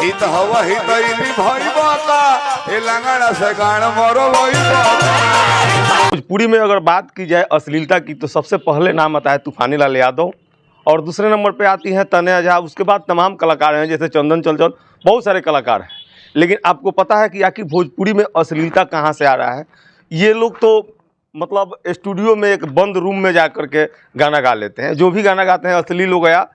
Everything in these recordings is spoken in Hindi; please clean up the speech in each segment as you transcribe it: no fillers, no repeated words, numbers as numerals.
हित हवा हित इनी भाई बाका ए लंगड़ा से गान मरो वही भोजपुरी में अगर बात की जाए अश्लीलता की तो सबसे पहले नाम आता है तूफानी लाल यादव और दूसरे नंबर पे आती हैं तन्या झा। उसके बाद तमाम कलाकार हैं जैसे चंदन चंचल, बहुत सारे कलाकार हैं। लेकिन आपको पता है कि आखिर भोजपुरी में अश्लीलता कहाँ से आ रहा है? ये लोग तो मतलब स्टूडियो में एक बंद रूम में जा कर के गाना गा लेते हैं। जो भी गाना गाते हैं अश्लील हो गया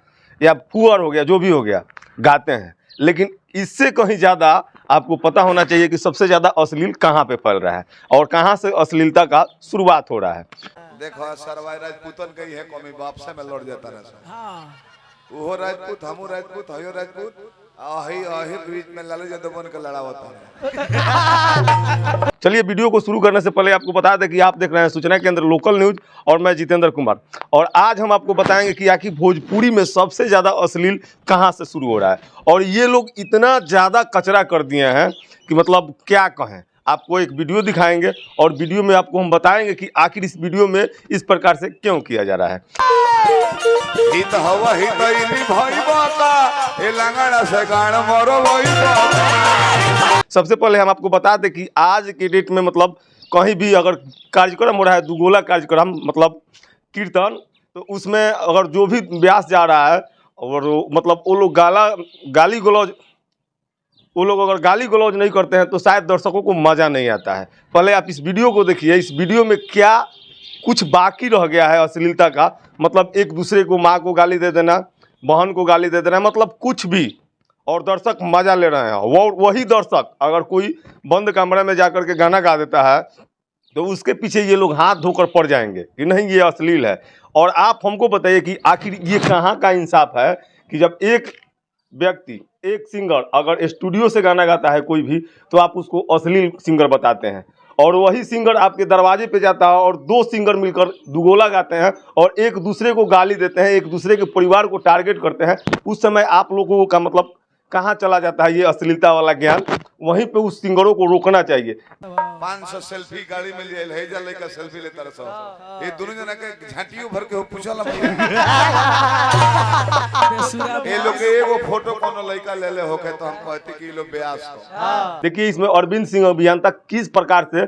या पुअर हो गया, जो भी हो गया गाते हैं। लेकिन इससे कहीं ज़्यादा आपको पता होना चाहिए कि सबसे ज़्यादा अश्लील कहाँ पे फैल रहा है और कहाँ से अश्लीलता का शुरुआत हो रहा है। देखो सरवाई राजपूतन कही है कमी बाप से में लौट जाता रहा। वो राजपूत हमू राजपूत हयो राजपूत आही बीच में लालू यादव बन के लड़ा होता है। चलिए वीडियो को शुरू करने से पहले आपको बता दें कि आप देख रहे हैं सूचना केंद्र लोकल न्यूज और मैं जितेंद्र कुमार। और आज हम आपको बताएंगे कि आखिर भोजपुरी में सबसे ज़्यादा अश्लील कहाँ से शुरू हो रहा है और ये लोग इतना ज़्यादा कचरा कर दिए हैं कि मतलब क्या कहें। आपको एक वीडियो दिखाएंगे और वीडियो में आपको हम बताएंगे कि आखिर इस वीडियो में इस प्रकार से क्यों किया जा रहा है। हित हवा हित इनी भाई बाका ए लंगड़ा से गान मरो वही। सबसे पहले हम आपको बता दें कि आज के डेट में मतलब कहीं भी अगर कार्यक्रम हो रहा है, दुगोला कार्यक्रम मतलब कीर्तन, तो उसमें अगर जो भी व्यास जा रहा है और मतलब वो लोग अगर गाली गलौज नहीं करते हैं तो शायद दर्शकों को मज़ा नहीं आता है। पहले आप इस वीडियो को देखिए, इस वीडियो में क्या कुछ बाकी रह गया है अश्लीलता का। मतलब एक दूसरे को माँ को गाली दे देना, बहन को गाली दे देना, मतलब कुछ भी, और दर्शक मज़ा ले रहे हैं। वही दर्शक अगर कोई बंद कमरे में जाकर के गाना गा देता है तो उसके पीछे ये लोग हाथ धोकर पड़ जाएंगे कि नहीं ये अश्लील है। और आप हमको बताइए कि आखिर ये कहाँ का इंसाफ है कि जब एक व्यक्ति, एक सिंगर अगर स्टूडियो से गाना गाता है कोई भी, तो आप उसको अश्लील सिंगर बताते हैं, और वही सिंगर आपके दरवाजे पे जाता है और दो सिंगर मिलकर दुगोला गाते हैं और एक दूसरे को गाली देते हैं, एक दूसरे के परिवार को टारगेट करते हैं। उस समय आप लोगों का मतलब कहाँ चला जाता है ये अश्लीलता वाला ज्ञान? वहीं पे उस सिंगरों को रोकना चाहिए। 500 सेल्फी गाड़ी में लिए है जा लेकर सेल्फी लेता रहा। ये दोनों जना के झाटियों भर के हो पूछला ये लोग एगो फोटो कोनो लड़का ले ले होके तो हम कहते कि लोग ब्यास हो। देखिए इसमें अरविंद सिंह अभियंता किस प्रकार से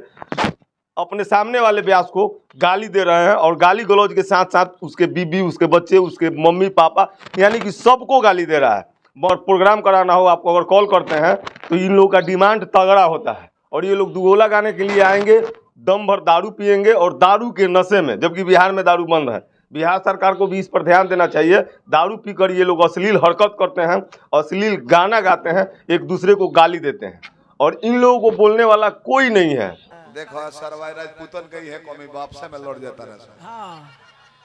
अपने सामने वाले व्यास को गाली दे रहे हैं और गाली गलौज के साथ साथ उसके बीबी, उसके बच्चे, उसके मम्मी पापा, यानी कि सबको गाली दे रहा है। और प्रोग्राम कराना हो आपको अगर कॉल करते हैं तो इन लोगों का डिमांड तगड़ा होता है और ये लोग दुगोला गाने के लिए आएंगे, दम भर दारू पिएंगे और दारू के नशे में, जबकि बिहार में दारू बंद है। बिहार सरकार को भी इस पर ध्यान देना चाहिए। दारू पीकर ये लोग अश्लील हरकत करते हैं, अश्लील गाना गाते हैं, एक दूसरे को गाली देते हैं और इन लोगों को बोलने वाला कोई नहीं है। देखो सरवाई राजपूतन कही है कमी बाप से में लौट जाता रहा।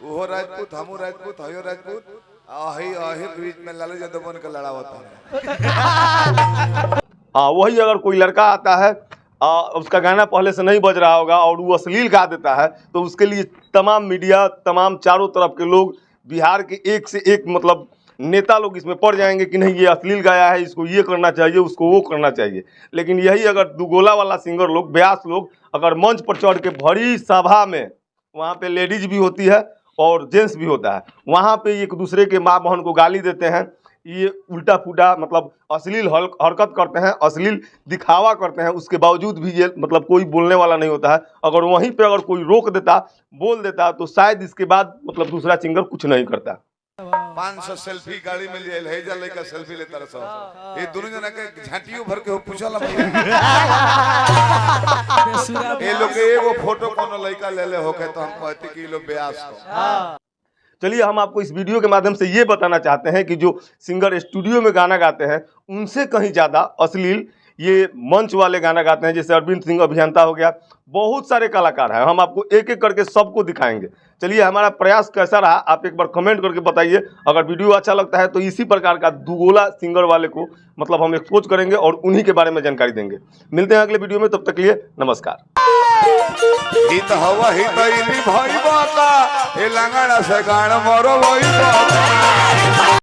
वो राजपूत हमू राजपूत हयो राजपूत आही बीच में लालू यादव बन के लड़ा होता है। वही अगर कोई लड़का आता है उसका गाना पहले से नहीं बज रहा होगा और वो अश्लील गा देता है तो उसके लिए तमाम मीडिया, तमाम चारों तरफ के लोग, बिहार के एक से एक मतलब नेता लोग इसमें पड़ जाएंगे कि नहीं ये अश्लील गाया है, इसको ये करना चाहिए, उसको वो करना चाहिए। लेकिन यही अगर दुगोला वाला सिंगर लोग, व्यास लोग अगर मंच पर चढ़ के भरी सभा में, वहाँ पे लेडीज भी होती है और जेंट्स भी होता है, वहाँ पे एक दूसरे के माँ बहन को गाली देते हैं, ये उल्टा फूटा मतलब अश्लील हरकत करते हैं, अश्लील दिखावा करते हैं, उसके बावजूद भी ये मतलब कोई बोलने वाला नहीं होता है। अगर वहीं पे अगर कोई रोक देता, बोल देता तो शायद इसके बाद मतलब दूसरा सिंगर कुछ नहीं करता। 500 सेल्फी गाड़ी में लिए है जा लेकर सेल्फी लेता रहा। ये दोनों जना के झाटियों भर के हो पूछला ये लोग एगो फोटो कोनो लड़का ले ले होके तो हम कहते कि लोग ब्यास हो। चलिए हम आपको इस वीडियो के माध्यम से ये बताना चाहते हैं कि जो सिंगर स्टूडियो में गाना गाते हैं उनसे कहीं ज़्यादा अश्लील ये मंच वाले गाना गाते हैं। जैसे अरविंद सिंह अभियंता हो गया, बहुत सारे कलाकार हैं, हम आपको एक एक करके सबको दिखाएंगे। चलिए हमारा प्रयास कैसा रहा आप एक बार कमेंट करके बताइए। अगर वीडियो अच्छा लगता है तो इसी प्रकार का दुगोला सिंगर वाले को मतलब हम एक्सपोज करेंगे और उन्हीं के बारे में जानकारी देंगे। मिलते हैं अगले वीडियो में, तब तक के लिए नमस्कार। हित हवा हित इनी भाई बाका ए लंगड़ा से गान मरो वही।